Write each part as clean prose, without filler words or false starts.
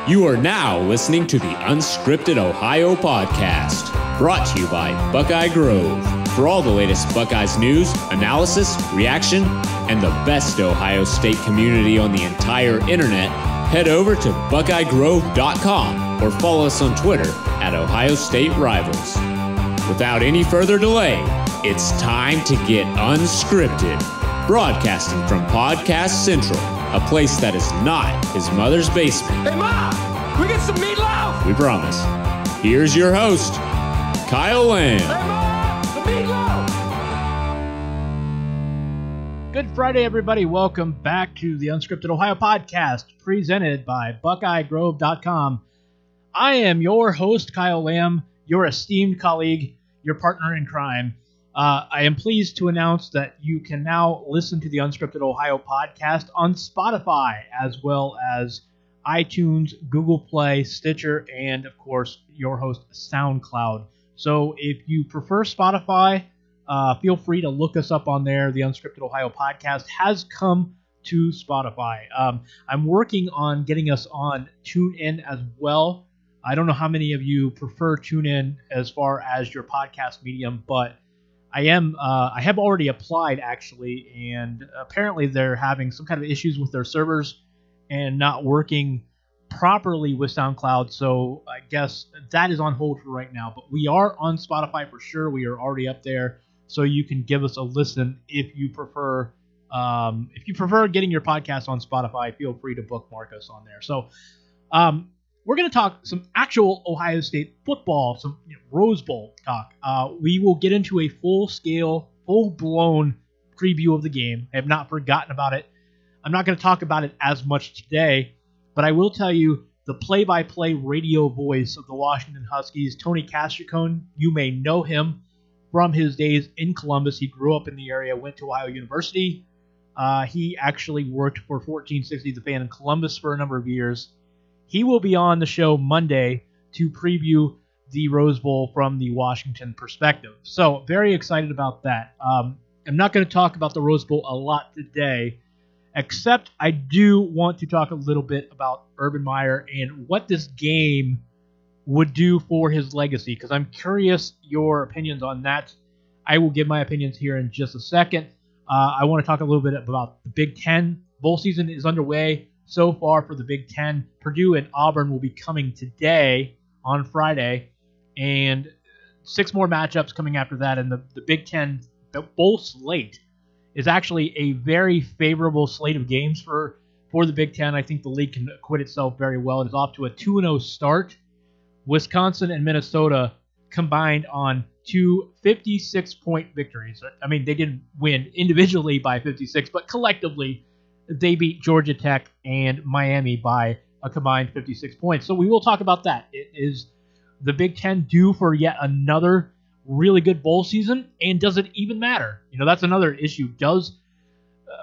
You are now listening to the Unscripted Ohio podcast, brought to you by Buckeye Grove. For all the latest Buckeyes news, analysis, reaction, and the best Ohio State community on the entire internet, head over to buckeyegrove.com or follow us on Twitter at Ohio State Rivals. Without any further delay, it's time to get unscripted, broadcasting from Podcast Central, a place that is not his mother's basement. Hey, Ma! We get some meatloaf! We promise. Here's your host, Kyle Lamb. Hey, Ma! The meatloaf! Good Friday, everybody. Welcome back to the Unscripted Ohio podcast, presented by BuckeyeGrove.com. I am your host, Kyle Lamb, your esteemed colleague, your partner in crime. I am pleased to announce that you can now listen to the Unscripted Ohio podcast on Spotify, as well as iTunes, Google Play, Stitcher, and, of course, your host, SoundCloud. So if you prefer Spotify, feel free to look us up on there. The Unscripted Ohio podcast has come to Spotify. I'm working on getting us on TuneIn as well. I don't know how many of you prefer TuneIn as far as your podcast medium, but I have already applied, actually, and apparently they're having some kind of issues with their servers and not working properly with SoundCloud, so I guess that is on hold for right now. But we are on Spotify for sure. We are already up there, so you can give us a listen if you prefer. If you prefer getting your podcast on Spotify, feel free to bookmark us on there. So we're going to talk some actual Ohio State football, some Rose Bowl talk. We will get into a full-scale, full-blown preview of the game. I have not forgotten about it. I'm not going to talk about it as much today, but I will tell you the play-by-play radio voice of the Washington Huskies, Tony Castricone. You may know him from his days in Columbus. He grew up in the area, went to Ohio University. He actually worked for 1460 The Fan in Columbus for a number of years. He will be on the show Monday to preview the Rose Bowl from the Washington perspective. So, very excited about that. I'm not going to talk about the Rose Bowl a lot today, except I do want to talk a little bit about Urban Meyer and what this game would do for his legacy, because I'm curious your opinions on that. I will give my opinions here in just a second. I want to talk a little bit about the Big Ten. Bowl season is underway. So far for the Big Ten, Purdue and Auburn will be coming today on Friday, and 6 more matchups coming after that. And the Big Ten bowl slate is actually a very favorable slate of games for the Big Ten. I think the league can acquit itself very well. It is off to a 2-0 start. Wisconsin and Minnesota combined on 2 56-point victories. I mean, they didn't win individually by 56, but collectively they beat Georgia Tech and Miami by a combined 56 points. So we will talk about that. Is the Big Ten due for yet another really good bowl season? And does it even matter? That's another issue. Does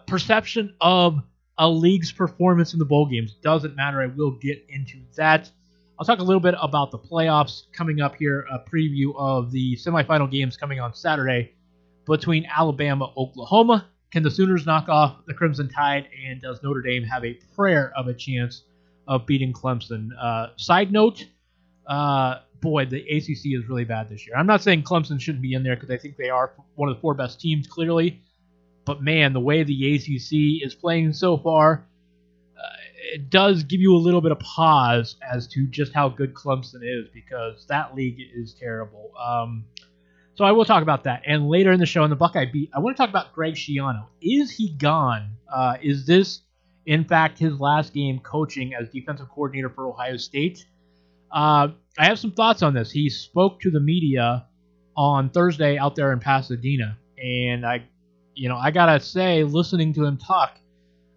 perception of a league's performance in the bowl games doesn't matter? I will get into that. I'll talk a little bit about the playoffs coming up here, a preview of the semifinal games coming on Saturday between Alabama, Oklahoma. Can the Sooners knock off the Crimson Tide, and does Notre Dame have a prayer of a chance of beating Clemson? Side note, boy, the ACC is really bad this year. I'm not saying Clemson shouldn't be in there because I think they are one of the 4 best teams, clearly. But, man, the way the ACC is playing so far, it does give you a little bit of pause as to just how good Clemson is, because that league is terrible. So I will talk about that. And later in the show, in the Buckeye Beat, I want to talk about Greg Schiano. Is he gone? Is this, in fact, his last game coaching as defensive coordinator for Ohio State? I have some thoughts on this. He spoke to the media on Thursday out there in Pasadena. And I got to say, listening to him talk,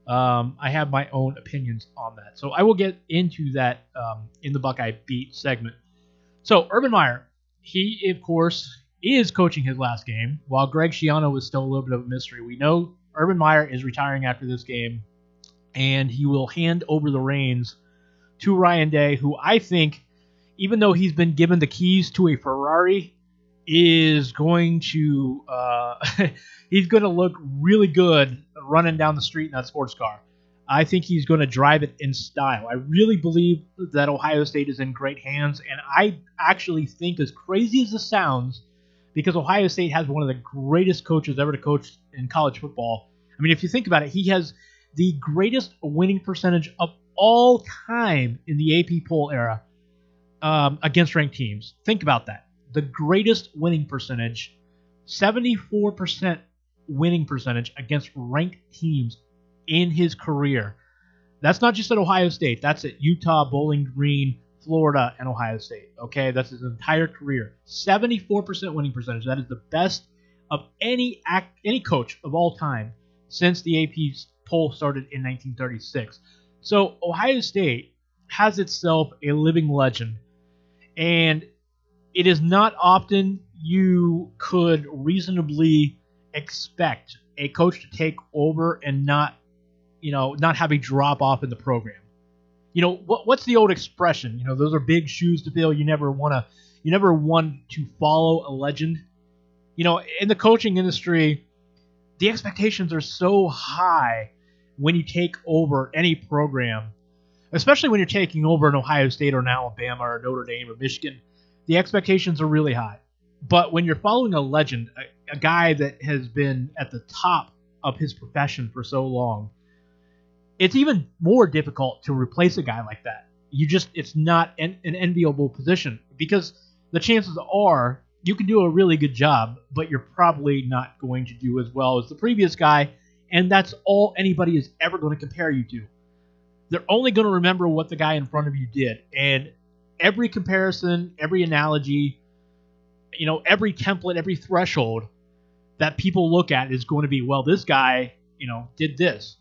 I have my own opinions on that. So I will get into that in the Buckeye Beat segment. So Urban Meyer, he, of course, is coaching his last game, while Greg Schiano is still a little bit of a mystery. We know Urban Meyer is retiring after this game, and he will hand over the reins to Ryan Day, who I think, even though he's been given the keys to a Ferrari, is going to he's going to look really good running down the street in that sports car. I think he's going to drive it in style. I really believe that Ohio State is in great hands, and I actually think, as crazy as this sounds, because Ohio State has one of the greatest coaches ever to coach in college football. I mean, if you think about it, he has the greatest winning percentage of all time in the AP poll era against ranked teams. Think about that. The greatest winning percentage, 74% winning percentage against ranked teams in his career. That's not just at Ohio State. That's at Utah, Bowling Green, Florida, and Ohio State. Okay, that's his entire career. 74% winning percentage. That is the best of any coach of all time since the AP poll started in 1936. So Ohio State has itself a living legend, and it is not often you could reasonably expect a coach to take over and not have a drop off in the program. What's the old expression? Those are big shoes to fill. You never want to follow a legend. In the coaching industry, the expectations are so high when you take over any program, especially when you're taking over an Ohio State or an Alabama or Notre Dame or Michigan. The expectations are really high. But when you're following a legend, a guy that has been at the top of his profession for so long, it's even more difficult to replace a guy like that. It's not an enviable position, because the chances are you can do a really good job, but you're probably not going to do as well as the previous guy, and that's all anybody is ever going to compare you to. They're only going to remember what the guy in front of you did, and every comparison, every analogy, every template, every threshold that people look at is going to be, well, this guy, did this.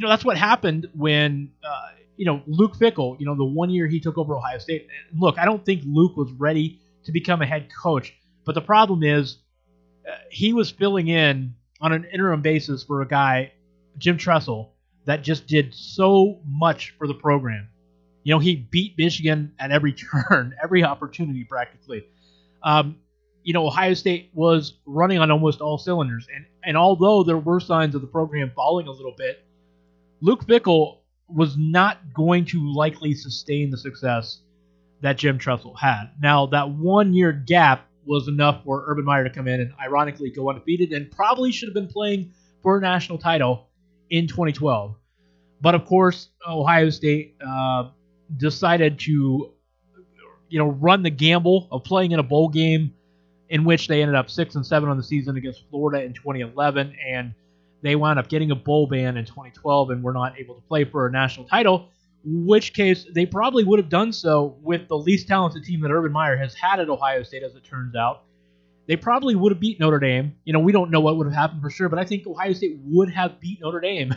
That's what happened when, Luke Fickell, the 1 year he took over Ohio State. Look, I don't think Luke was ready to become a head coach, but the problem is he was filling in on an interim basis for a guy, Jim Tressel, that just did so much for the program. He beat Michigan at every turn, every opportunity practically. Ohio State was running on almost all cylinders, and although there were signs of the program falling a little bit, Luke Fickell was not going to likely sustain the success that Jim Tressel had. Now, that 1 year gap was enough for Urban Meyer to come in and ironically go undefeated, and probably should have been playing for a national title in 2012. But of course, Ohio State decided to run the gamble of playing in a bowl game, in which they ended up 6-7 on the season against Florida in 2011, and they wound up getting a bowl ban in 2012 and were not able to play for a national title, which case they probably would have done so with the least talented team that Urban Meyer has had at Ohio State, as it turns out. They probably would have beat Notre Dame. We don't know what would have happened for sure, but I think Ohio State would have beat Notre Dame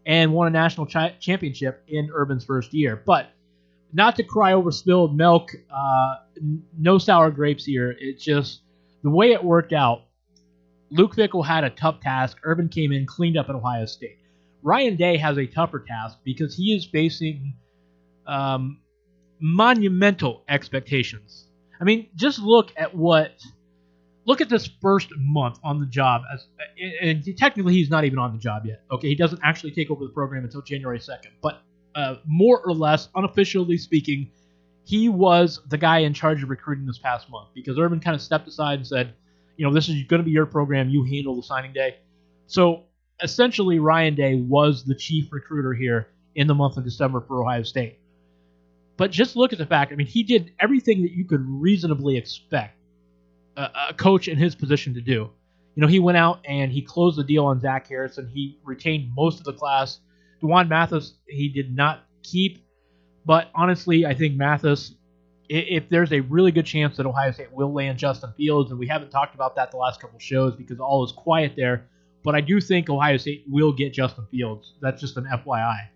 and won a national championship in Urban's first year. But not to cry over spilled milk, no sour grapes here. It's just the way it worked out. Luke Fickell had a tough task. Urban came in, cleaned up at Ohio State. Ryan Day has a tougher task because he is facing monumental expectations. I mean, just look at this first month on the job. And technically, he's not even on the job yet. Okay, he doesn't actually take over the program until January 2nd. But more or less, unofficially speaking, he was the guy in charge of recruiting this past month, because Urban kind of stepped aside and said, this is going to be your program. You handle the signing day. So essentially, Ryan Day was the chief recruiter here in the month of December for Ohio State. But just look at the fact, he did everything that you could reasonably expect a coach in his position to do. He went out and he closed the deal on Zach Harrison. He retained most of the class. DeJuan Mathis, he did not keep. But honestly, I think Mathis, if there's a really good chance that Ohio State will land Justin Fields, and we haven't talked about that the last couple shows because all is quiet there, but I do think Ohio State will get Justin Fields. That's just an FYI.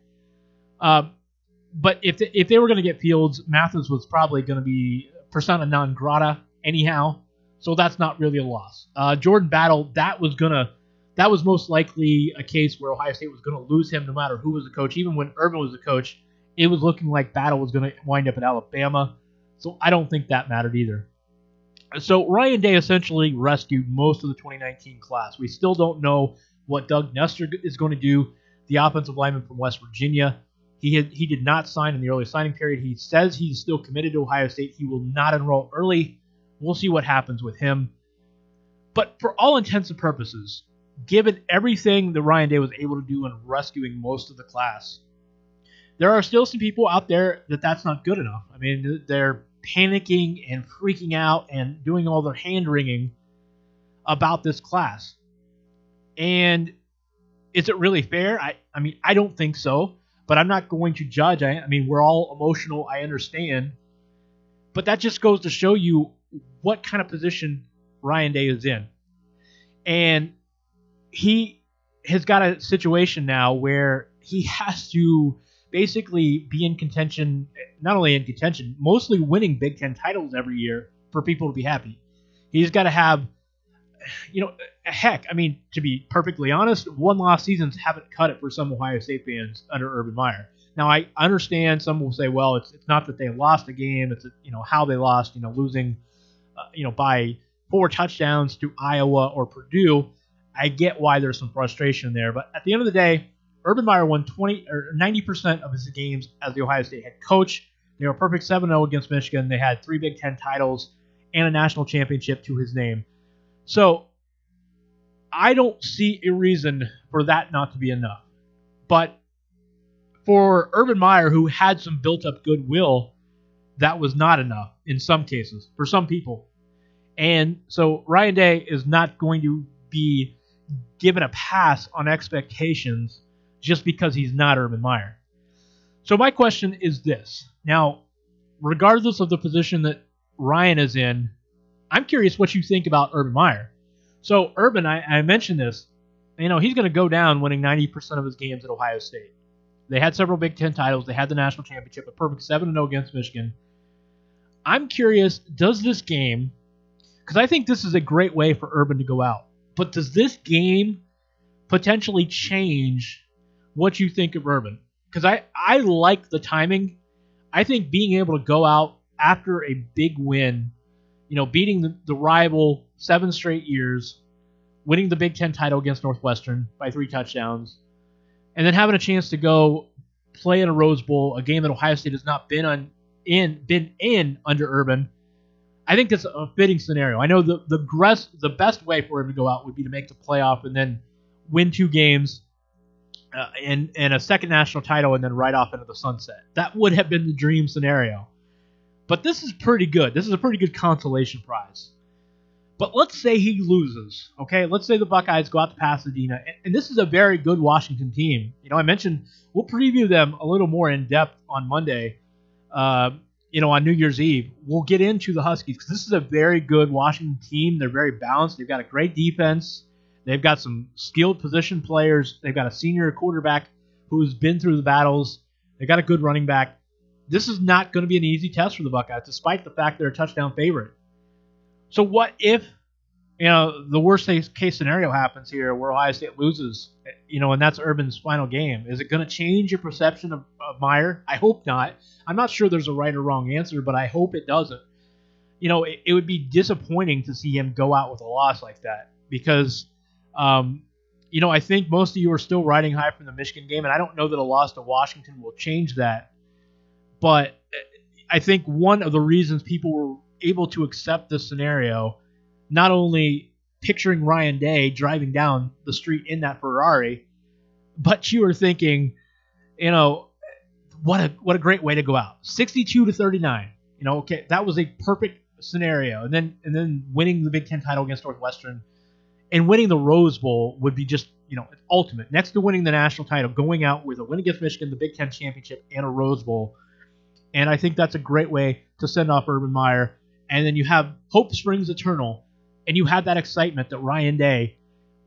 But if they were going to get Fields, Mathis was probably going to be persona non grata anyhow, so that's not really a loss. Jordan Battle, that was most likely a case where Ohio State was going to lose him no matter who was the coach. Even when Urban was the coach, it was looking like Battle was going to wind up at Alabama. So I don't think that mattered either. So Ryan Day essentially rescued most of the 2019 class. We still don't know what Doug Nestor is going to do. the offensive lineman from West Virginia. He did not sign in the early signing period. He says he's still committed to Ohio State. He will not enroll early. We'll see what happens with him. But for all intents and purposes, given everything that Ryan Day was able to do in rescuing most of the class, there are still some people out there that's not good enough. I mean, they're panicking and freaking out and doing all their hand-wringing about this class. And is it really fair? I mean, I don't think so. But I'm not going to judge. I mean, we're all emotional. I understand. But that just goes to show you what kind of position Ryan Day is in. And he has got a situation now where he has to basically be in contention, not only in contention, mostly winning Big Ten titles every year for people to be happy. He's got to have, heck, I mean, to be perfectly honest, one-loss seasons haven't cut it for some Ohio State fans under Urban Meyer. Now, I understand some will say, well, it's not that they lost a game, it's how they lost, losing, by 4 touchdowns to Iowa or Purdue. I get why there's some frustration there, but at the end of the day, Urban Meyer won 90% of his games as the Ohio State head coach. They were perfect 7-0 against Michigan. They had 3 Big Ten titles and a national championship to his name. So I don't see a reason for that not to be enough. But for Urban Meyer, who had some built-up goodwill, that was not enough in some cases, for some people. And so Ryan Day is not going to be given a pass on expectations just because he's not Urban Meyer. So my question is this. Now, regardless of the position that Ryan is in, I'm curious what you think about Urban Meyer. So Urban, I mentioned this, he's going to go down winning 90% of his games at Ohio State. They had several Big Ten titles. They had the national championship, a perfect 7-0 against Michigan. I'm curious, does this game, because I think this is a great way for Urban to go out, but does this game potentially change what you think of Urban? Because I like the timing. I think being able to go out after a big win, beating the rival 7 straight years, winning the Big Ten title against Northwestern by 3 touchdowns, and then having a chance to go play in a Rose Bowl, a game that Ohio State has not been in under Urban. I think that's a fitting scenario. I know the best way for him to go out would be to make the playoff and then win 2 games and a second national title and then right off into the sunset. That would have been the dream scenario. But this is pretty good. This is a pretty good consolation prize. But let's say he loses, okay? Let's say the Buckeyes go out to Pasadena, and this is a very good Washington team. I mentioned we'll preview them a little more in depth on Monday, on New Year's Eve. We'll get into the Huskies because this is a very good Washington team. They're very balanced. They've got a great defense. They've got some skilled position players. They've got a senior quarterback who's been through the battles. They've got a good running back. This is not going to be an easy test for the Buckeyes, despite the fact they're a touchdown favorite. So what if, the worst case scenario happens here where Ohio State loses, and that's Urban's final game? Is it going to change your perception of Meyer? I hope not. I'm not sure there's a right or wrong answer, but I hope it doesn't. It would be disappointing to see him go out with a loss like that because, I think most of you are still riding high from the Michigan game, and I don't know that a loss to Washington will change that. But I think one of the reasons people were able to accept this scenario, not only picturing Ryan Day driving down the street in that Ferrari, but you were thinking, what a great way to go out. 62-39. Okay, that was a perfect scenario. And then winning the Big Ten title against Northwestern and winning the Rose Bowl would be just, ultimate. Next to winning the national title, going out with a win against Michigan, the Big Ten championship, and a Rose Bowl. And I think that's a great way to send off Urban Meyer. And then you have hope springs eternal, and you have that excitement that Ryan Day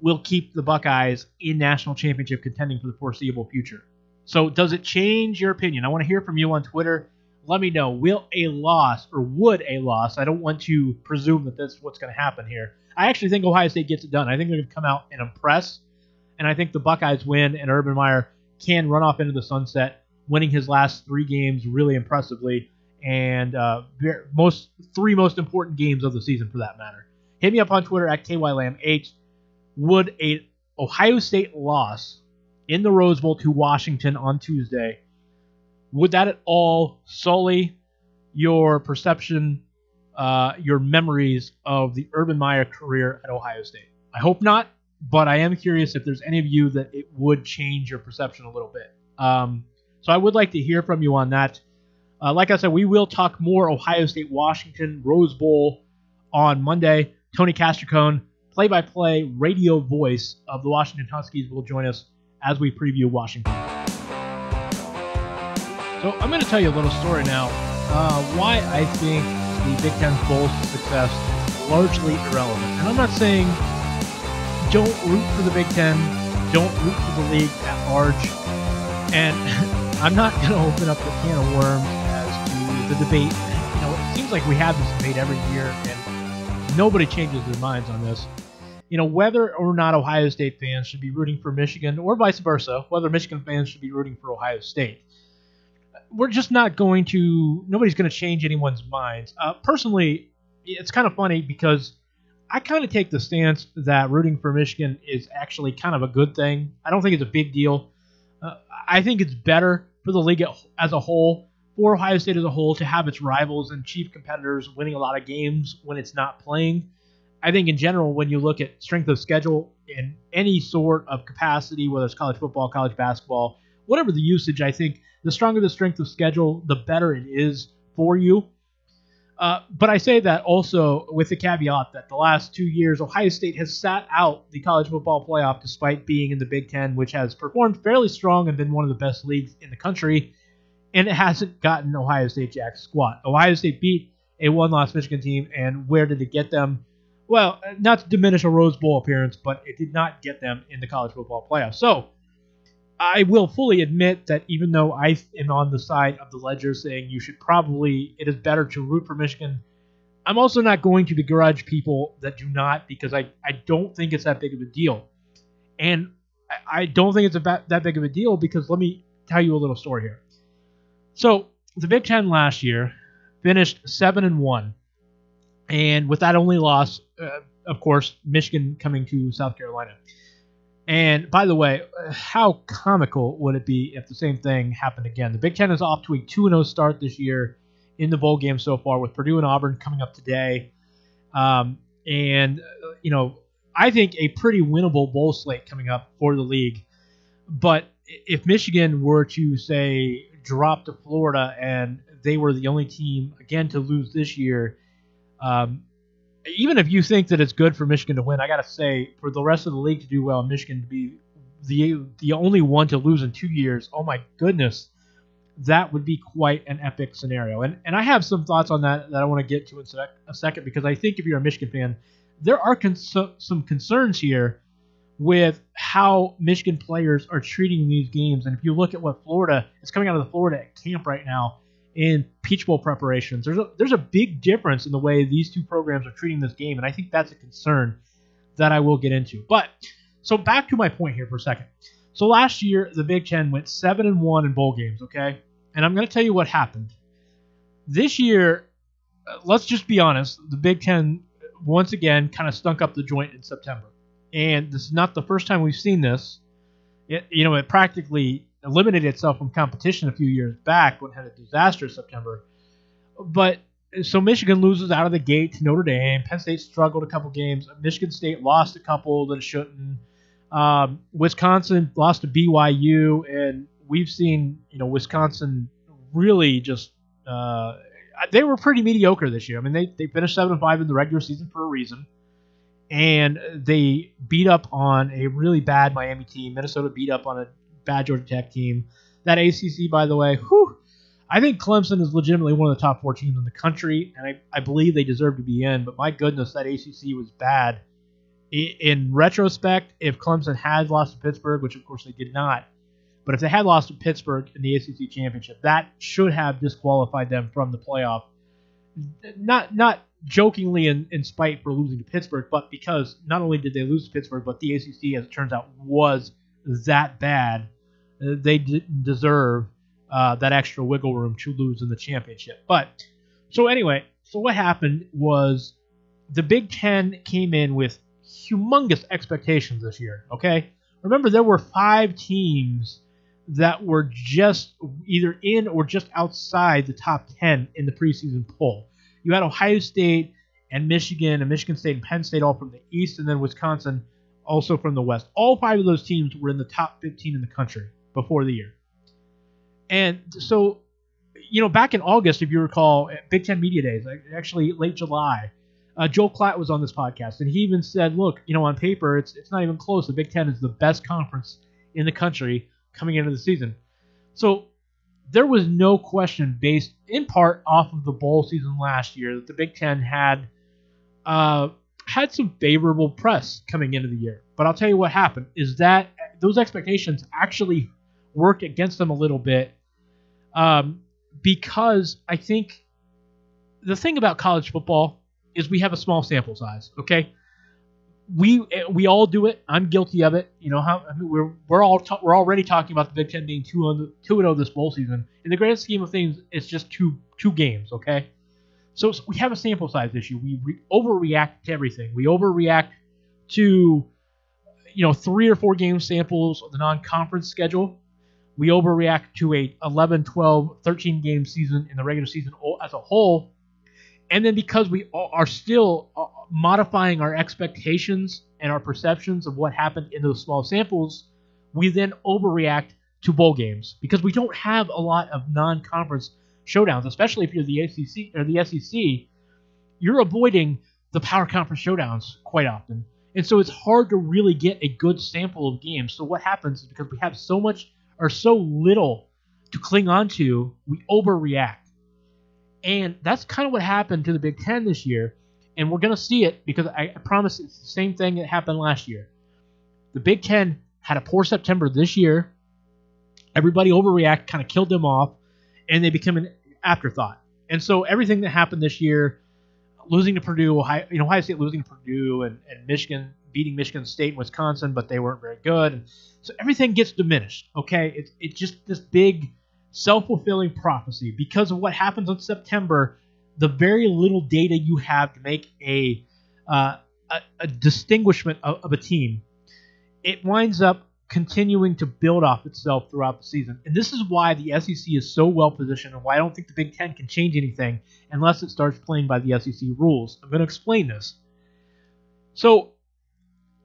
will keep the Buckeyes in national championship contending for the foreseeable future. So does it change your opinion? I want to hear from you on Twitter. Let me know. Would a loss, I don't want to presume that that's what's going to happen here. I actually think Ohio State gets it done. I think they're going to come out and impress, and I think the Buckeyes win, and Urban Meyer can run off into the sunset, winning his last 3 games really impressively, and 3 most important games of the season for that matter. Hit me up on Twitter at KYLAM8. Would a Ohio State loss in the Rose Bowl to Washington on Tuesday, would that at all sully your perception, your memories of the Urban Meyer career at Ohio State? I hope not, but I am curious if there's any of you that it would change your perception a little bit. So I would like to hear from you on that. Like I said, we will talk more Ohio State-Washington Rose Bowl on Monday. Tony Castricone, play-by-play radio voice of the Washington Huskies, will join us as we preview Washington. So I'm going to tell you a little story now. Why I think the Big Ten Bowl success is largely irrelevant. And I'm not saying don't root for the Big Ten, don't root for the league at large. And I'm not going to open up the can of worms as to the debate. It seems like we have this debate every year, and nobody changes their minds on this. Whether or not Ohio State fans should be rooting for Michigan, or vice versa, whether Michigan fans should be rooting for Ohio State. We're just not going to, nobody's going to change anyone's minds. Personally, it's kind of funny because I kind of take the stance that rooting for Michigan is actually kind of a good thing. I don't think it's a big deal. I think it's better for the league as a whole, for Ohio State as a whole, to have its rivals and chief competitors winning a lot of games when it's not playing. I think in general, when you look at strength of schedule in any sort of capacity, whether it's college football, college basketball, whatever the usage, I think the stronger the strength of schedule, the better it is for you. But I say that also with the caveat that the last 2 years, Ohio State has sat out the college football playoff despite being in the Big Ten, which has performed fairly strong and been one of the best leagues in the country, and it hasn't gotten Ohio State jack squat. Ohio State beat a one-loss Michigan team, and where did it get them? Well, not to diminish a Rose Bowl appearance, but it did not get them in the college football playoff. So I will fully admit that even though I am on the side of the ledger saying it is better to root for Michigan, I'm also not going to begrudge people that do not, because I don't think it's that big of a deal. And I don't think it's that big of a deal because let me tell you a little story here. So the Big Ten last year finished 7-1, and with that only loss, of course, Michigan coming to South Carolina. And by the way, how comical would it be if the same thing happened again? The Big Ten is off to a 2-0 start this year in the bowl game so far, with Purdue and Auburn coming up today. I think a pretty winnable bowl slate coming up for the league. But if Michigan were to, say, drop to Florida and they were the only team, again, to lose this year, even if you think that it's good for Michigan to win, I got to say, for the rest of the league to do well, Michigan to be the only one to lose in 2 years, oh my goodness, that would be quite an epic scenario. And I have some thoughts on that I want to get to in a second, because I think if you're a Michigan fan, there are some concerns here with how Michigan players are treating these games. And if you look at what Florida is coming out of the Florida camp right now, in Peach Bowl preparations, there's a big difference in the way these two programs are treating this game, and I think that's a concern that I will get into. But so back to my point here for a second. So last year, the Big Ten went 7-1 in bowl games, okay? And I'm going to tell you what happened. This year, let's just be honest, the Big Ten once again kind of stunk up the joint in September. And this is not the first time we've seen this. It practically eliminated itself from competition a few years back when it had a disastrous September. But so Michigan loses out of the gate to Notre Dame. Penn State struggled a couple games. Michigan State lost a couple that it shouldn't. Wisconsin lost to BYU, and we've seen Wisconsin really just they were pretty mediocre this year. I mean, they finished 7-5 in the regular season for a reason, and they beat up on a really bad Miami team. Minnesota beat up on a bad Georgia Tech team. That ACC, by the way, I think Clemson is legitimately one of the top 4 teams in the country, and I believe they deserve to be in, but my goodness, that ACC was bad. In retrospect, if Clemson had lost to Pittsburgh, which of course they did not, but if they had lost to Pittsburgh in the ACC championship, that should have disqualified them from the playoff. Not jokingly in spite for losing to Pittsburgh, but because not only did they lose to Pittsburgh, but the ACC, as it turns out, was that bad. They didn't deserve that extra wiggle room to lose in the championship. But so what happened was the Big Ten came in with humongous expectations this year. Okay, remember there were 5 teams that were just either in or just outside the top 10 in the preseason poll. You had Ohio State and Michigan State and Penn State all from the East, and then Wisconsin also from the West. All 5 of those teams were in the top 15 in the country before the year. And so, back in August, if you recall, at Big Ten Media Days, actually late July, Joel Klatt was on this podcast, and he even said, look, on paper, it's not even close. The Big Ten is the best conference in the country coming into the season. So there was no question, based in part off of the bowl season last year, that the Big Ten had some favorable press coming into the year. But I'll tell you what happened is that those expectations actually worked against them a little bit, because I think the thing about college football is we have a small sample size. Okay, we all do it. I'm guilty of it. We're already talking about the Big Ten being 2-0 this bowl season. In the grand scheme of things, it's just two games. Okay, so we have a sample size issue. We overreact to everything. We overreact to 3 or 4 game samples of the non-conference schedule. We overreact to a 11, 12, 13 game season in the regular season as a whole. And then because we are still modifying our expectations and our perceptions of what happened in those small samples, we then overreact to bowl games because we don't have a lot of non-conference showdowns, especially if you're the ACC or the SEC. You're avoiding the power conference showdowns quite often. And so it's hard to really get a good sample of games. So what happens is because we have so much or so little to cling on to, we overreact. And that's kind of what happened to the Big Ten this year. And we're going to see it because I promise it's the same thing that happened last year. The Big Ten had a poor September this year. Everybody overreacted, kind of killed them off, and they became an afterthought. And so everything that happened this year, losing to Purdue, Ohio State losing to Purdue, and Michigan beating Michigan State and Wisconsin, but they weren't very good. And so everything gets diminished, okay? It's just this big self-fulfilling prophecy. Because of what happens in September, the very little data you have to make a distinguishment of a team, it winds up continuing to build off itself throughout the season. And this is why the SEC is so well positioned and why I don't think the Big Ten can change anything unless it starts playing by the SEC rules. I'm going to explain this. So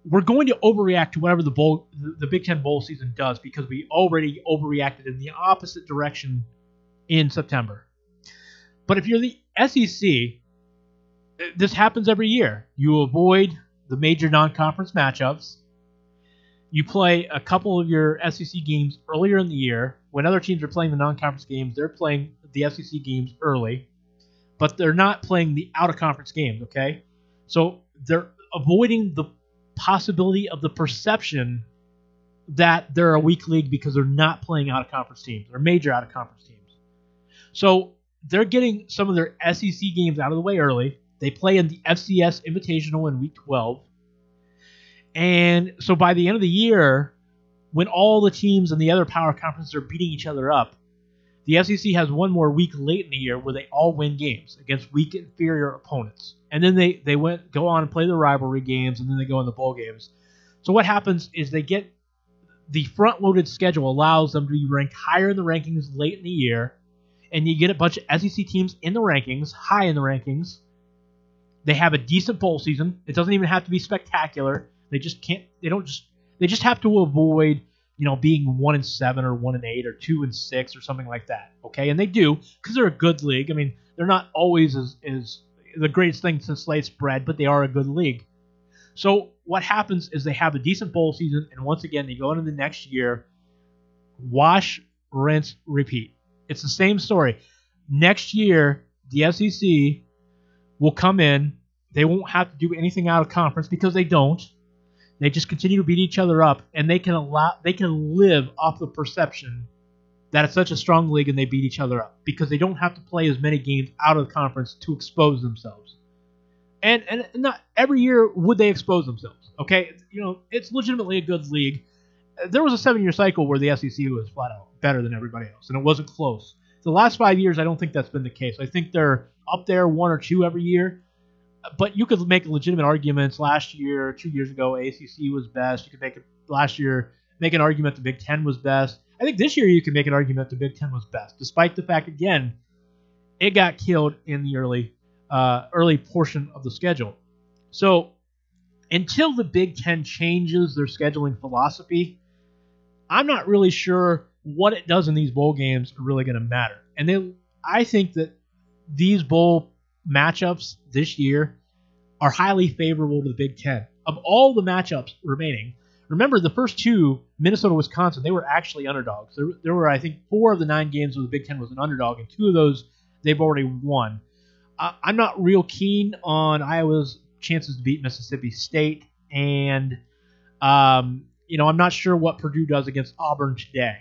we're going to overreact to whatever the Big Ten bowl season does because we already overreacted in the opposite direction in September. But if you're the SEC, this happens every year. You avoid the major non-conference matchups. You play a couple of your SEC games earlier in the year. When other teams are playing the non-conference games, they're playing the SEC games early, but they're not playing the out-of-conference games, okay? So they're avoiding the possibility of the perception that they're a weak league because they're not playing out-of-conference teams. They're major out-of-conference teams. So they're getting some of their SEC games out of the way early. They play in the FCS Invitational in Week 12. And so by the end of the year, when all the teams in the other power conferences are beating each other up, the SEC has one more week late in the year where they all win games against weak inferior opponents. And then they go on and play the rivalry games, and then they go in the bowl games. So what happens is they get the front-loaded schedule allows them to be ranked higher in the rankings late in the year, and you get a bunch of SEC teams in the rankings, high in the rankings. They have a decent bowl season. It doesn't even have to be spectacular. They just can't. They just have to avoid, being 1-7 or 1-8 or 2-6 or something like that. Okay, and they do because they're a good league. I mean, they're not always as the greatest thing since sliced bread, but they are a good league. So what happens is they have a decent bowl season, and once again they go into the next year, wash, rinse, repeat. It's the same story. Next year, the SEC will come in. They won't have to do anything out of conference because they don't. They just continue to beat each other up, and they can live off the perception that it's such a strong league and they beat each other up because they don't have to play as many games out of the conference to expose themselves. And not every year would they expose themselves. Okay, it's legitimately a good league. There was a 7-year cycle where the SEC was flat out better than everybody else, and it wasn't close. The last 5 years, I don't think that's been the case. I think they're up there 1 or 2 every year. But you could make legitimate arguments. Last year, 2 years ago, ACC was best. You could make it last year, make an argument the Big Ten was best. I think this year you can make an argument the Big Ten was best, despite the fact, again, it got killed in the early portion of the schedule. So until the Big Ten changes their scheduling philosophy, I'm not really sure what it does in these bowl games are really going to matter. And I think that these bowl matchups this year are highly favorable to the Big Ten. Of all the matchups remaining, remember the first two, Minnesota, Wisconsin, they were actually underdogs. There were, I think, 4 of the 9 games where the Big Ten was an underdog, and 2 of those they've already won. I'm not real keen on Iowa's chances to beat Mississippi State, and I'm not sure what Purdue does against Auburn today.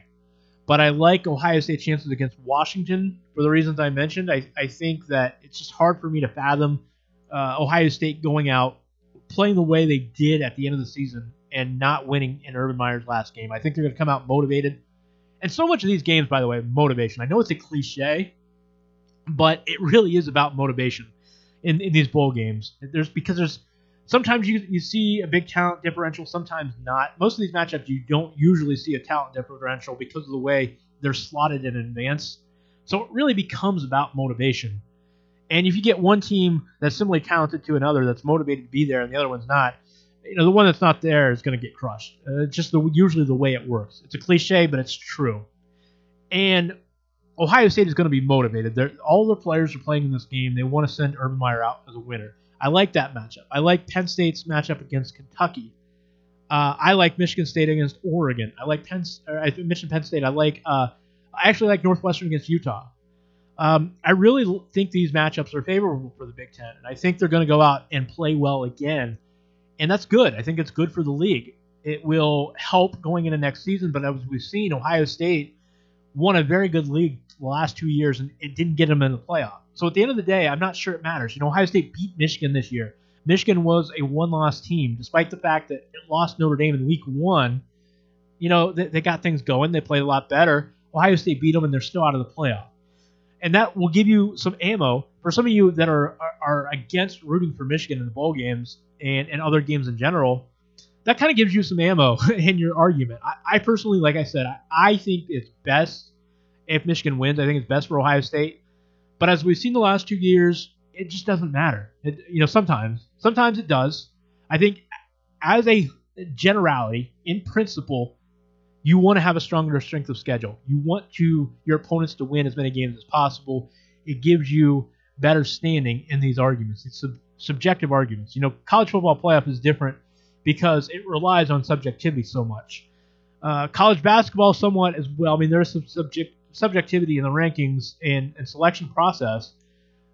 But I like Ohio State's chances against Washington for the reasons I mentioned. I think that it's just hard for me to fathom Ohio State going out, playing the way they did at the end of the season, and not winning in Urban Meyer's last game. I think they're going to come out motivated. And so much of these games, by the way, motivation. I know it's a cliche, but it really is about motivation in these bowl games. There's sometimes you see a big talent differential, sometimes not. Most of these matchups you don't usually see a talent differential because of the way they're slotted in advance. So it really becomes about motivation. And if you get one team that's similarly talented to another that's motivated to be there and the other one's not, the one that's not there is going to get crushed. It's just usually the way it works. It's a cliche, but it's true. And Ohio State is going to be motivated. All their players are playing in this game. They want to send Urban Meyer out as a winner. I like that matchup. I like Penn State's matchup against Kentucky. I like Michigan State against Oregon. I mentioned Penn State. I actually like Northwestern against Utah. I really think these matchups are favorable for the Big Ten, and I think they're going to go out and play well again, and that's good. I think it's good for the league. It will help going into next season, but as we've seen, Ohio State won a very good league the last 2 years, and it didn't get them in the playoff. So at the end of the day, I'm not sure it matters. Ohio State beat Michigan this year. Michigan was a one-loss team, despite the fact that it lost Notre Dame in week 1. They got things going. They played a lot better. Ohio State beat them, and they're still out of the playoff. And that will give you some ammo for some of you that are against rooting for Michigan in the bowl games and other games in general. That kind of gives you some ammo in your argument. I personally, like I said, I think it's best if Michigan wins. I think it's best for Ohio State. But as we've seen the last 2 years, it just doesn't matter. Sometimes it does. I think as a generality, in principle, you want to have a stronger strength of schedule. You want your opponents to win as many games as possible. It gives you better standing in these arguments. It's subjective arguments. College football playoff is different because it relies on subjectivity so much. College basketball somewhat as well. I mean, there's some subjectivity in the rankings and selection process,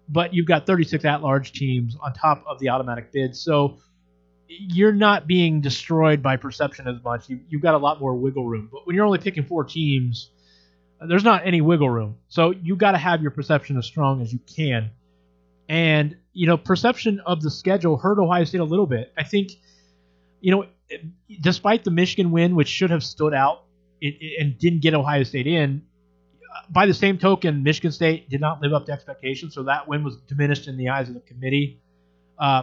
but you've got 36 at-large teams on top of the automatic bid. So you're not being destroyed by perception as much. You've got a lot more wiggle room. But when you're only picking 4 teams, there's not any wiggle room. So you've got to have your perception as strong as you can. And, perception of the schedule hurt Ohio State a little bit. I think, despite the Michigan win, which should have stood out and didn't get Ohio State in, by the same token, Michigan State did not live up to expectations, so that win was diminished in the eyes of the committee.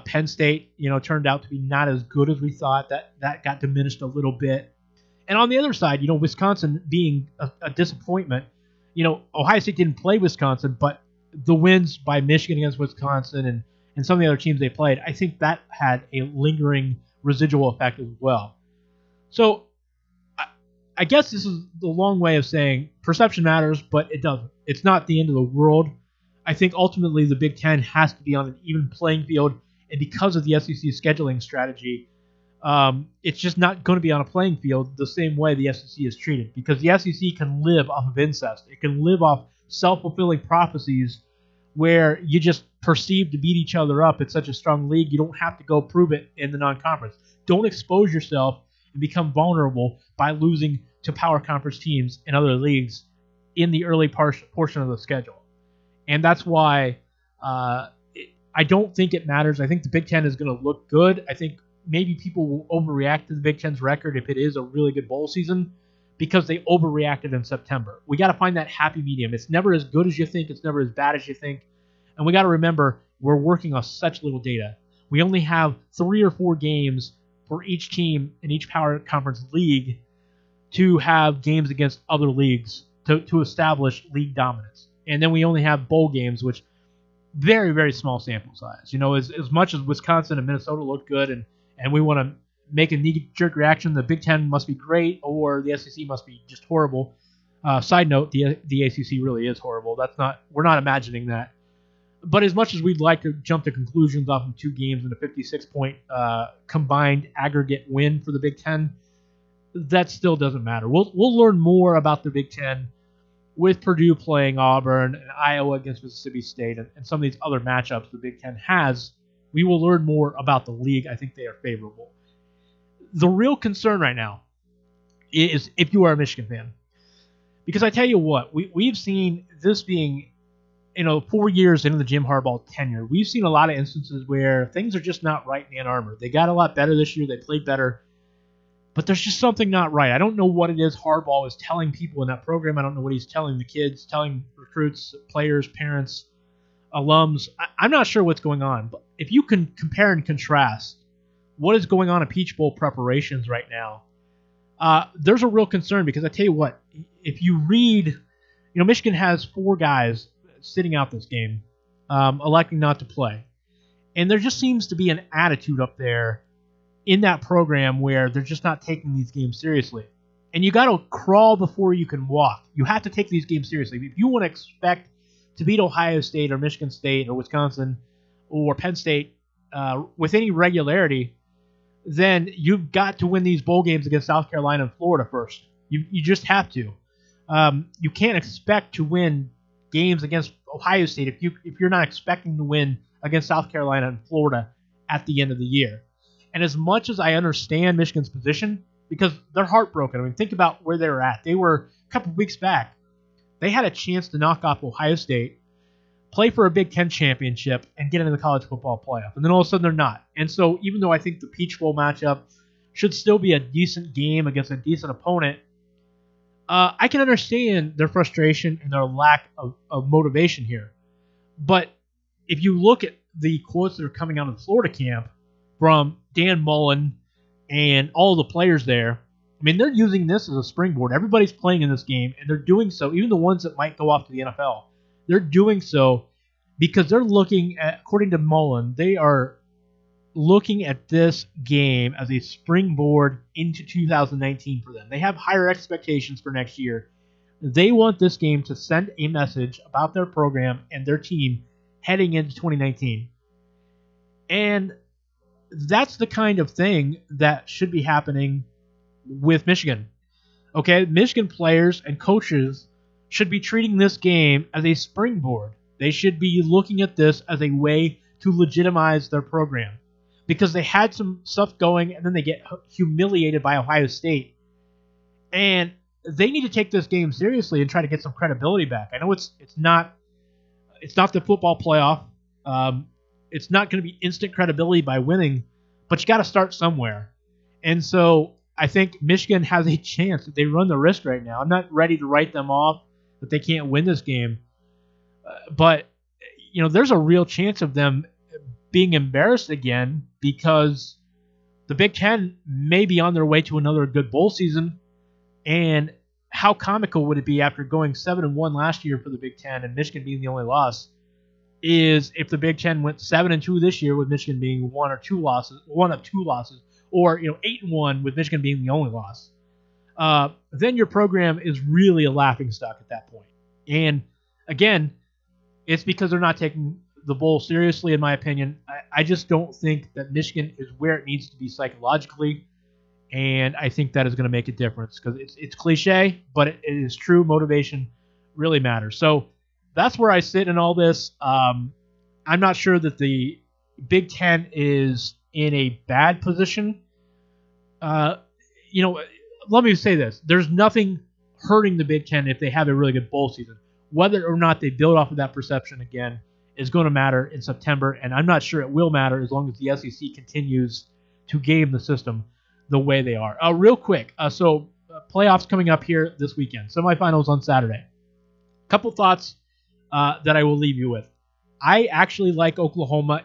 Penn State, turned out to be not as good as we thought. That got diminished a little bit. And on the other side, Wisconsin being a disappointment. Ohio State didn't play Wisconsin, but the wins by Michigan against Wisconsin and some of the other teams they played, I think that had a lingering residual effect as well. So I guess this is the long way of saying perception matters, but it doesn't. It's not the end of the world. I think ultimately the Big Ten has to be on an even playing field, and because of the SEC scheduling strategy, it's just not going to be on a playing field the same way the SEC is treated, because the SEC can live off of incest. It can live off self-fulfilling prophecies where you just perceive to beat each other up. It's such a strong league, you don't have to go prove it in the non-conference. Don't expose yourself and become vulnerable by losing to power conference teams in other leagues in the early portion of the schedule. And that's why I don't think it matters. I think the Big Ten is going to look good. I think maybe people will overreact to the Big Ten's record if it is a really good bowl season because they overreacted in September. We got to find that happy medium. It's never as good as you think. It's never as bad as you think. And we got to remember, we're working on such little data. We only have 3 or 4 games for each team in each Power Conference league to have games against other leagues to establish league dominance. And then we only have bowl games, which very, very small sample size. As much as Wisconsin and Minnesota look good and we want to make a knee-jerk reaction, the Big Ten must be great or the SEC must be just horrible. Side note, the ACC really is horrible. We're not imagining that. But as much as we'd like to jump to conclusions off of 2 games and a 56-point combined aggregate win for the Big Ten, that still doesn't matter. We'll learn more about the Big Ten with Purdue playing Auburn and Iowa against Mississippi State and some of these other matchups the Big Ten has. We will learn more about the league. I think they are favorable. The real concern right now is if you are a Michigan fan. Because I tell you what, we've seen this being 4 years into the Jim Harbaugh tenure, we've seen a lot of instances where things are just not right in Ann Arbor. They got a lot better this year. They played better. But there's just something not right. I don't know what it is Harbaugh is telling people in that program. I don't know what he's telling the kids, telling recruits, players, parents, alums. I'm not sure what's going on. But if you can compare and contrast what is going on in Peach Bowl preparations right now, there's a real concern because I tell you what, if you read, Michigan has 4 guys sitting out this game, electing not to play. And there just seems to be an attitude up there in that program where they're just not taking these games seriously. And you got to crawl before you can walk. You have to take these games seriously. If you want to expect to beat Ohio State or Michigan State or Wisconsin or Penn State with any regularity, then you've got to win these bowl games against South Carolina and Florida first. You just have to. You can't expect to win games against Ohio State if you're not expecting to win against South Carolina and Florida at the end of the year. And as much as I understand Michigan's position, because they're heartbroken. I mean, think about where they were at. They were a couple of weeks back. They had a chance to knock off Ohio State, play for a Big Ten championship, and get into the college football playoff. And then all of a sudden they're not. And so even though I think the Peach Bowl matchup should still be a decent game against a decent opponent, I can understand their frustration and their lack of motivation here. But if you look at the quotes that are coming out of the Florida camp from Dan Mullen and all the players there, I mean, they're using this as a springboard. Everybody's playing in this game, and they're doing so, even the ones that might go off to the NFL, they're doing so because they're looking at, according to Mullen, they are looking at this game as a springboard into 2019 for them. They have higher expectations for next year. They want this game to send a message about their program and their team heading into 2019. And that's the kind of thing that should be happening with Michigan. Okay, Michigan players and coaches should be treating this game as a springboard. They should be looking at this as a way to legitimize their program. Because they had some stuff going, and then they get humiliated by Ohio State. And they need to take this game seriously and try to get some credibility back. I know it's not the football playoff. It's not going to be instant credibility by winning, but you got to start somewhere. And so I think Michigan has a chance. They run the risk right now. I'm not ready to write them off that they can't win this game. But there's a real chance of them being embarrassed again because the Big Ten may be on their way to another good bowl season. And how comical would it be after going 7-1 last year for the Big Ten and Michigan being the only loss is if the Big Ten went 7-2 this year with Michigan being one of two losses, or 8-1 with Michigan being the only loss. Then your program is really a laughingstock at that point. And again, it's because they're not taking the bowl seriously, in my opinion. I just don't think that Michigan is where it needs to be psychologically, and I think that is going to make a difference because it's cliche, but it is true. Motivation really matters. So that's where I sit in all this. I'm not sure that the Big Ten is in a bad position. Let me say this. There's nothing hurting the Big Ten if they have a really good bowl season. Whether or not they build off of that perception again is going to matter in September, and I'm not sure it will matter as long as the SEC continues to game the system the way they are. Real quick, playoffs coming up here this weekend. Semifinals on Saturday. Couple thoughts that I will leave you with. I actually like Oklahoma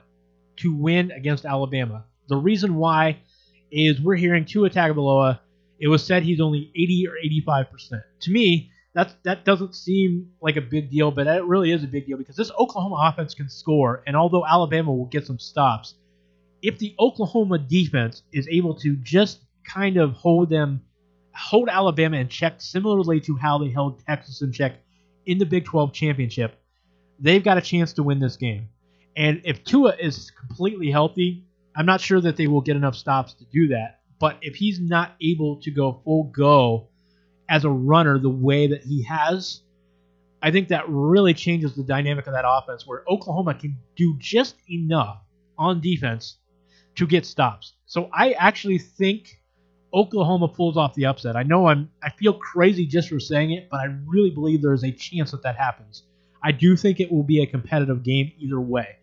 to win against Alabama. The reason why is we're hearing Tua Tagovailoa. It was said he's only 80 or 85%. To me, that doesn't seem like a big deal, but it really is a big deal because this Oklahoma offense can score, and although Alabama will get some stops, if the Oklahoma defense is able to just kind of hold Alabama in check, similarly to how they held Texas in check in the Big 12 championship, they've got a chance to win this game. And if Tua is completely healthy, I'm not sure that they will get enough stops to do that. But if he's not able to go full go as a runner the way that he has, I think that really changes the dynamic of that offense where Oklahoma can do just enough on defense to get stops. So I actually think Oklahoma pulls off the upset. I know I feel crazy just for saying it, but I really believe there is a chance that happens. I do think it will be a competitive game either way.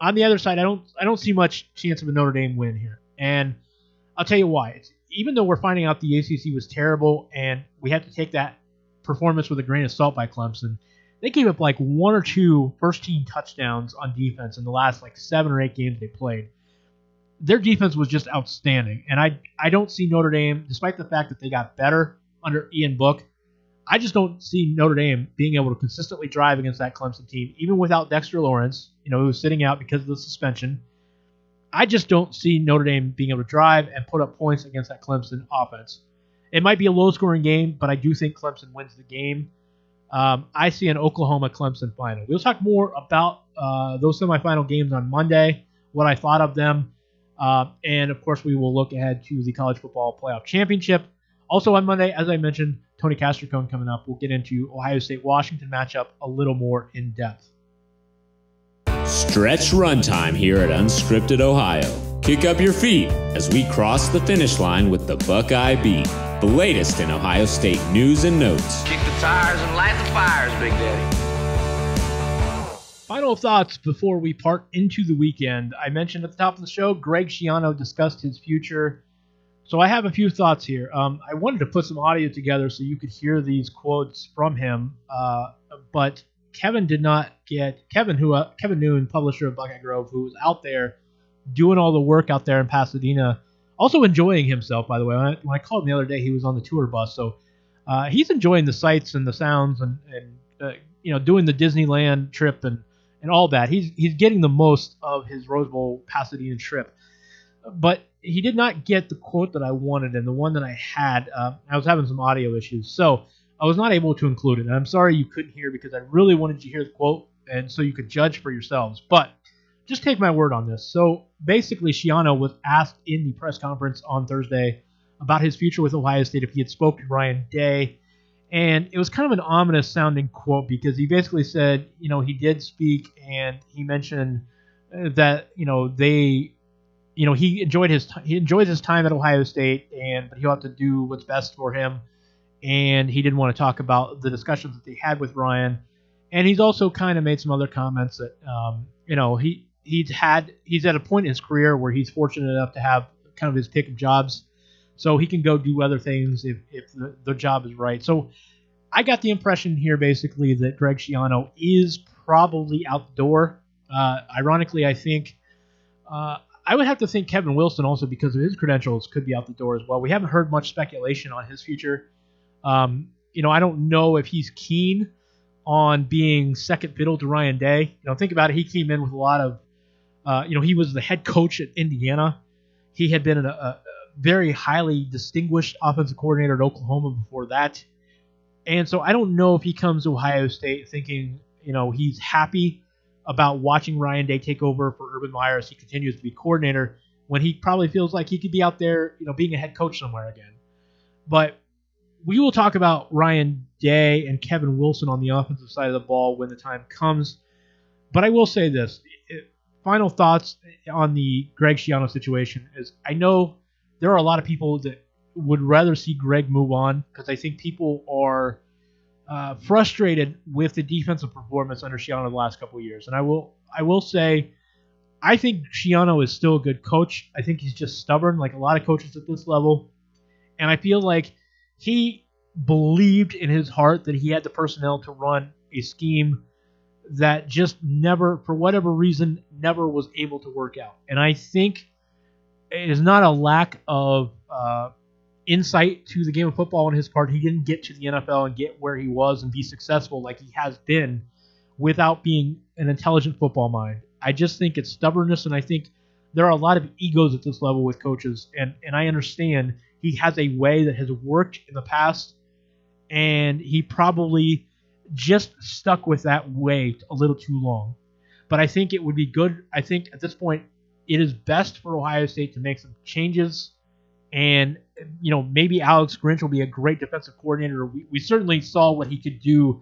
On the other side, I don't see much chance of a Notre Dame win here. And I'll tell you why. Even though we're finding out the ACC was terrible and we have to take that performance with a grain of salt by Clemson, they gave up like 1 or 2 first-team touchdowns on defense in the last 7 or 8 games they played. Their defense was just outstanding. And I don't see Notre Dame, despite the fact that they got better under Ian Book, I just don't see Notre Dame being able to consistently drive against that Clemson team, even without Dexter Lawrence, who was sitting out because of the suspension. I just don't see Notre Dame being able to drive and put up points against that Clemson offense. It might be a low-scoring game, but I do think Clemson wins the game. I see an Oklahoma-Clemson final. We'll talk more about those semifinal games on Monday, what I thought of them, and, of course, we will look ahead to the College Football Playoff Championship. Also on Monday, as I mentioned, Tony Castricone coming up. We'll get into Ohio State-Washington matchup a little more in depth. Stretch runtime here at Unscripted Ohio. Kick up your feet as we cross the finish line with the Buckeye Beat, the latest in Ohio State news and notes. Kick the tires and light the fires, Big Daddy. Final thoughts before we part into the weekend. I mentioned at the top of the show, Greg Schiano discussed his future. So I have a few thoughts here. I wanted to put some audio together so you could hear these quotes from him, but Kevin did not get Kevin Noon, publisher of Buckeye Grove, who was out there doing all the work out there in Pasadena, also enjoying himself. By the way, when I called him the other day, he was on the tour bus, so he's enjoying the sights and the sounds and doing the Disneyland trip and all that. He's getting the most of his Rose Bowl Pasadena trip, but he did not get the quote that I wanted, and the one that I had, I was having some audio issues, so I was not able to include it. And I'm sorry you couldn't hear because I really wanted you to hear the quote, and so you could judge for yourselves. But just take my word on this. So basically, Schiano was asked in the press conference on Thursday about his future with Ohio State if he had spoken to Ryan Day, and it was kind of an ominous sounding quote because he basically said, he did speak, and he mentioned that he enjoys his time at Ohio State, but he'll have to do what's best for him. And he didn't want to talk about the discussions that they had with Ryan. And he's also kind of made some other comments that he's at a point in his career where he's fortunate enough to have kind of his pick of jobs, so he can go do other things if the job is right. So I got the impression here basically that Greg Schiano is probably out the door. Ironically, I think. I would have to think Kevin Wilson also, because of his credentials, could be out the door as well. We haven't heard much speculation on his future. I don't know if he's keen on being second fiddle to Ryan Day. Think about it. He came in with a lot of, he was the head coach at Indiana. He had been a very highly distinguished offensive coordinator at Oklahoma before that. And so I don't know if he comes to Ohio State thinking, he's happy about watching Ryan Day take over for Urban Meyer as he continues to be coordinator, when he probably feels like he could be out there, being a head coach somewhere again. But we will talk about Ryan Day and Kevin Wilson on the offensive side of the ball when the time comes. But I will say this. Final thoughts on the Greg Schiano situation is, I know there are a lot of people that would rather see Greg move on because I think people are frustrated with the defensive performance under Schiano the last couple of years. And I will say, I think Schiano is still a good coach. I think he's just stubborn, like a lot of coaches at this level. And I feel like he believed in his heart that he had the personnel to run a scheme that just never, for whatever reason, never was able to work out. And I think it is not a lack of insight to the game of football on his part. He didn't get to the NFL and get where he was and be successful like he has been without being an intelligent football mind. I just think it's stubbornness, and I think there are a lot of egos at this level with coaches, and I understand he has a way that has worked in the past, and he probably just stuck with that way a little too long. But I think it would be good. I think at this point, it is best for Ohio State to make some changes, and maybe Alex Grinch will be a great defensive coordinator. We certainly saw what he could do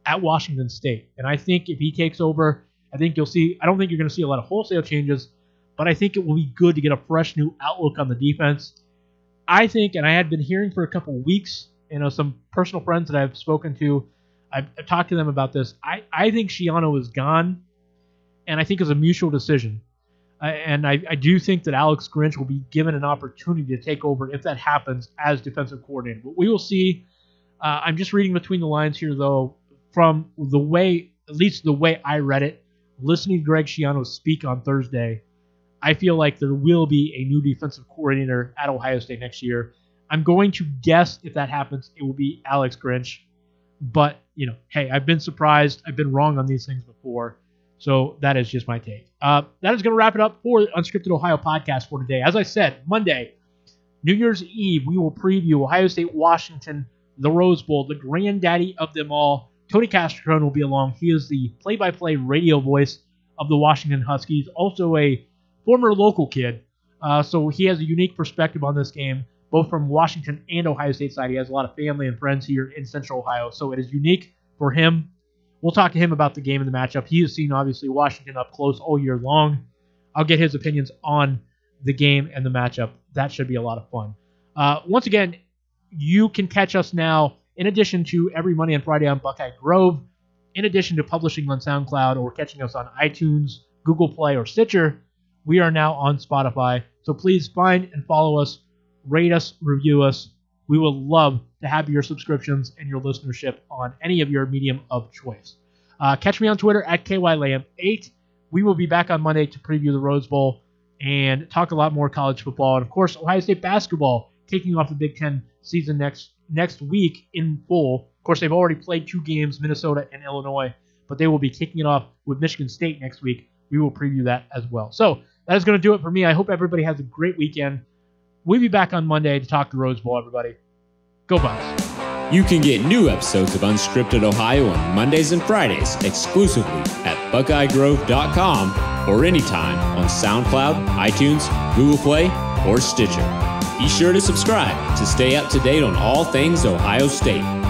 at Washington State, and I think if he takes over, I think you'll see. I don't think you're going to see a lot of wholesale changes, but I think it will be good to get a fresh new outlook on the defense. I think, and I had been hearing for a couple weeks, some personal friends that I've spoken to, I've talked to them about this. I think Schiano is gone, and I think it's a mutual decision. And I do think that Alex Grinch will be given an opportunity to take over if that happens as defensive coordinator. But we will see. I'm just reading between the lines here, though, from the way, at least the way I read it, listening to Greg Schiano speak on Thursday, I feel like there will be a new defensive coordinator at Ohio State next year. I'm going to guess if that happens, it will be Alex Grinch. But, hey, I've been surprised. I've been wrong on these things before. So that is just my take. That is going to wrap it up for the Unscripted Ohio podcast for today. As I said, Monday, New Year's Eve, we will preview Ohio State, Washington, the Rose Bowl, the granddaddy of them all. Tony Castrone will be along. He is the play-by-play radio voice of the Washington Huskies, also a former local kid. So he has a unique perspective on this game, both from Washington and Ohio State side. He has a lot of family and friends here in Central Ohio, so it is unique for him. We'll talk to him about the game and the matchup. He has seen, obviously, Washington up close all year long. I'll get his opinions on the game and the matchup. That should be a lot of fun. Once again, you can catch us now, in addition to every Monday and Friday on Buckeye Grove, in addition to publishing on SoundCloud or catching us on iTunes, Google Play, or Stitcher. We are now on Spotify. So please find and follow us, rate us, review us. We would love to have your subscriptions and your listenership on any of your medium of choice. Catch me on Twitter at KYLam8. We will be back on Monday to preview the Rose Bowl and talk a lot more college football. And, of course, Ohio State basketball kicking off the Big Ten season next week in full. Of course, they've already played 2 games, Minnesota and Illinois, but they will be kicking it off with Michigan State next week. We will preview that as well. So that is going to do it for me. I hope everybody has a great weekend. We'll be back on Monday to talk the Rose Bowl, everybody. Go Bucks. You can get new episodes of Unscripted Ohio on Mondays and Fridays exclusively at BuckeyeGrove.com or anytime on SoundCloud, iTunes, Google Play, or Stitcher. Be sure to subscribe to stay up to date on all things Ohio State.